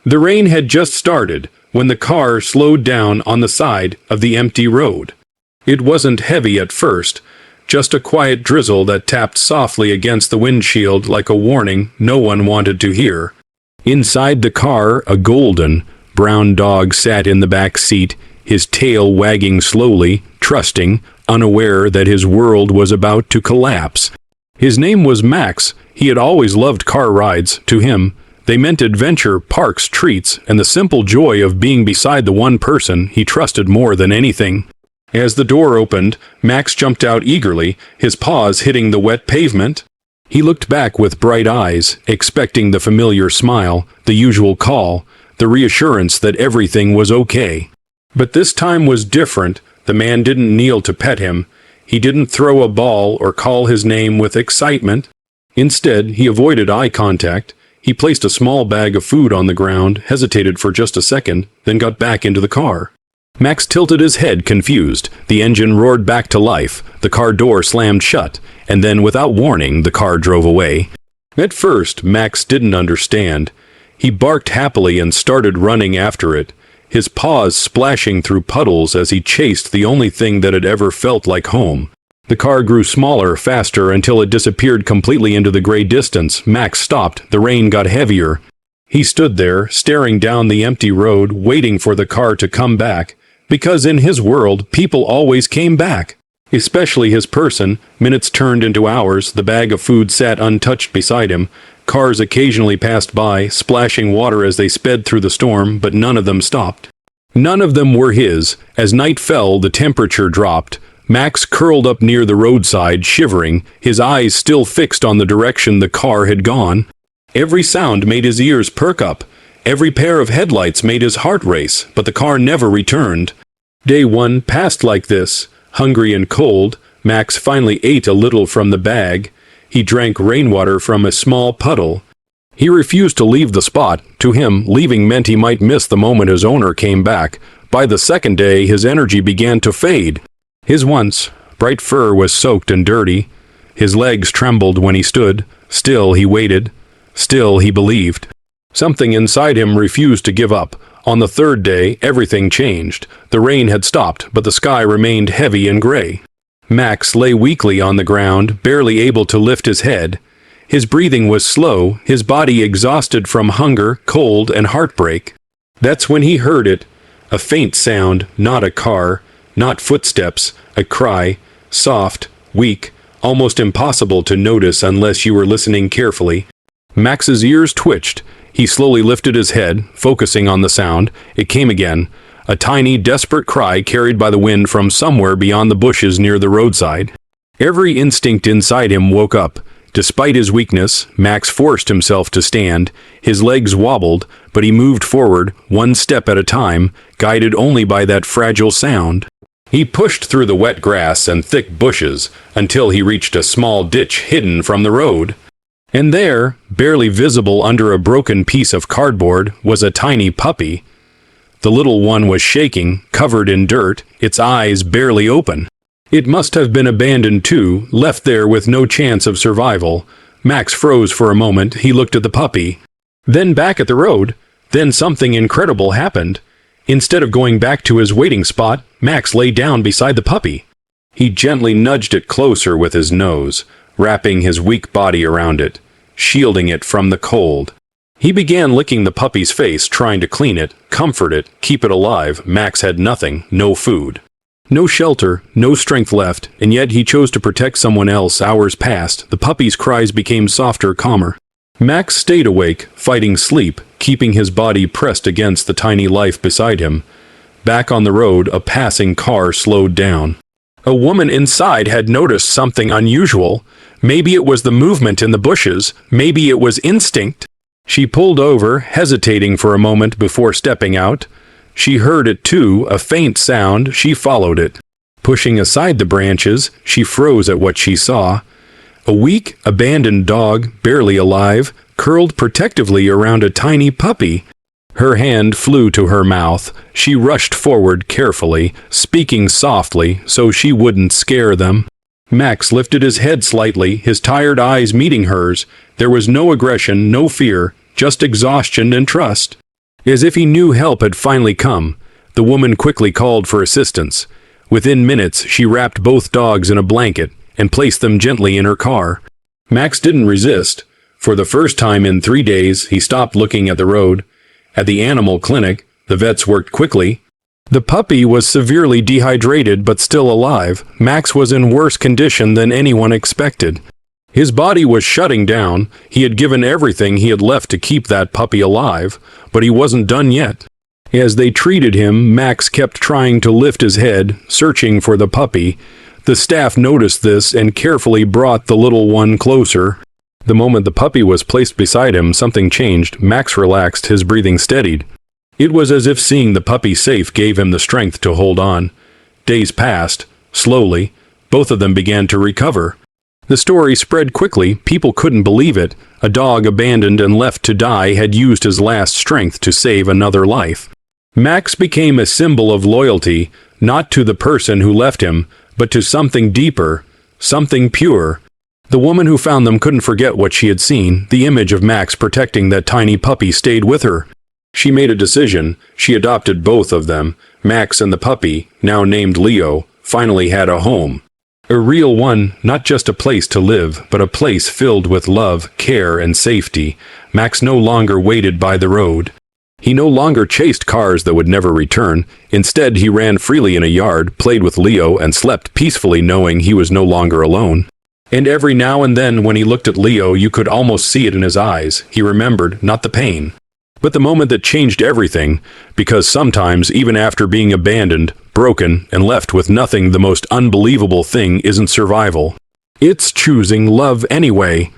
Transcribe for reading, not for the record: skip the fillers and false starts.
The rain had just started when the car slowed down on the side of the empty road. It wasn't heavy at first, just a quiet drizzle that tapped softly against the windshield like a warning no one wanted to hear. Inside the car, a golden, brown dog sat in the back seat, his tail wagging slowly, trusting, unaware that his world was about to collapse. His name was Max. He had always loved car rides. To him, they meant adventure, parks, treats, and the simple joy of being beside the one person he trusted more than anything. As the door opened, Max jumped out eagerly, his paws hitting the wet pavement. He looked back with bright eyes, expecting the familiar smile, the usual call, the reassurance that everything was okay. But this time was different. The man didn't kneel to pet him. He didn't throw a ball or call his name with excitement. Instead, he avoided eye contact. He placed a small bag of food on the ground, hesitated for just a second, then got back into the car. Max tilted his head, confused. The engine roared back to life. The car door slammed shut, and then, without warning, the car drove away. At first, Max didn't understand. He barked happily and started running after it, his paws splashing through puddles as he chased the only thing that had ever felt like home. The car grew smaller, faster, until it disappeared completely into the gray distance. Max stopped. The rain got heavier. He stood there, staring down the empty road, waiting for the car to come back. Because in his world, people always came back. Especially his person. Minutes turned into hours. The bag of food sat untouched beside him. Cars occasionally passed by, splashing water as they sped through the storm, but none of them stopped. None of them were his. As night fell, the temperature dropped. Max curled up near the roadside, shivering, his eyes still fixed on the direction the car had gone. Every sound made his ears perk up. Every pair of headlights made his heart race, but the car never returned. Day one passed like this. Hungry and cold, Max finally ate a little from the bag. He drank rainwater from a small puddle. He refused to leave the spot. To him, leaving meant he might miss the moment his owner came back. By the second day, his energy began to fade. His once bright fur was soaked and dirty. His legs trembled when he stood. Still he waited. Still he believed. Something inside him refused to give up. On the third day, everything changed. The rain had stopped, but the sky remained heavy and gray. Max lay weakly on the ground, barely able to lift his head. His breathing was slow, his body exhausted from hunger, cold, and heartbreak. That's when he heard it. A faint sound, not a car, not footsteps, a cry, soft, weak, almost impossible to notice unless you were listening carefully. Max's ears twitched. He slowly lifted his head, focusing on the sound. It came again. A tiny, desperate cry carried by the wind from somewhere beyond the bushes near the roadside. Every instinct inside him woke up. Despite his weakness, Max forced himself to stand. His legs wobbled, but he moved forward, one step at a time, guided only by that fragile sound. He pushed through the wet grass and thick bushes until he reached a small ditch hidden from the road. And there, barely visible under a broken piece of cardboard, was a tiny puppy. The little one was shaking, covered in dirt, its eyes barely open. It must have been abandoned too, left there with no chance of survival. Max froze for a moment. He looked at the puppy. Then back at the road. Then something incredible happened. Instead of going back to his waiting spot, Max lay down beside the puppy. He gently nudged it closer with his nose, wrapping his weak body around it, shielding it from the cold. He began licking the puppy's face, trying to clean it, comfort it, keep it alive. Max had nothing, no food. No shelter, no strength left, and yet he chose to protect someone else. Hours passed. The puppy's cries became softer, calmer. Max stayed awake, fighting sleep, keeping his body pressed against the tiny life beside him. Back on the road, a passing car slowed down. A woman inside had noticed something unusual. Maybe it was the movement in the bushes. Maybe it was instinct. She pulled over, hesitating for a moment before stepping out. She heard it too, a faint sound. She followed it. Pushing aside the branches, she froze at what she saw. A weak, abandoned dog, barely alive, curled protectively around a tiny puppy. Her hand flew to her mouth. She rushed forward carefully, speaking softly so she wouldn't scare them. Max lifted his head slightly, his tired eyes meeting hers. There was no aggression, no fear, just exhaustion and trust. As if he knew help had finally come, the woman quickly called for assistance. Within minutes, she wrapped both dogs in a blanket and placed them gently in her car. Max didn't resist. For the first time in 3 days, he stopped looking at the road. At the animal clinic, the vets worked quickly. The puppy was severely dehydrated but still alive. Max was in worse condition than anyone expected. His body was shutting down. He had given everything he had left to keep that puppy alive, but he wasn't done yet. As they treated him, Max kept trying to lift his head, searching for the puppy. The staff noticed this and carefully brought the little one closer. The moment the puppy was placed beside him, something changed. Max relaxed, his breathing steadied. It was as if seeing the puppy safe gave him the strength to hold on. Days passed. Slowly, both of them began to recover. The story spread quickly. People couldn't believe it. A dog abandoned and left to die had used his last strength to save another life. Max became a symbol of loyalty, not to the person who left him, but to something deeper, something pure. The woman who found them couldn't forget what she had seen. The image of Max protecting that tiny puppy stayed with her. She made a decision. She adopted both of them. Max and the puppy, now named Leo, finally had a home. A real one, not just a place to live, but a place filled with love, care, and safety. Max no longer waited by the road. He no longer chased cars that would never return. Instead, he ran freely in a yard, played with Leo, and slept peacefully knowing he was no longer alone. And every now and then when he looked at Leo, you could almost see it in his eyes. He remembered, not the pain, but the moment that changed everything, because sometimes, even after being abandoned, broken, and left with nothing, the most unbelievable thing isn't survival. It's choosing love anyway.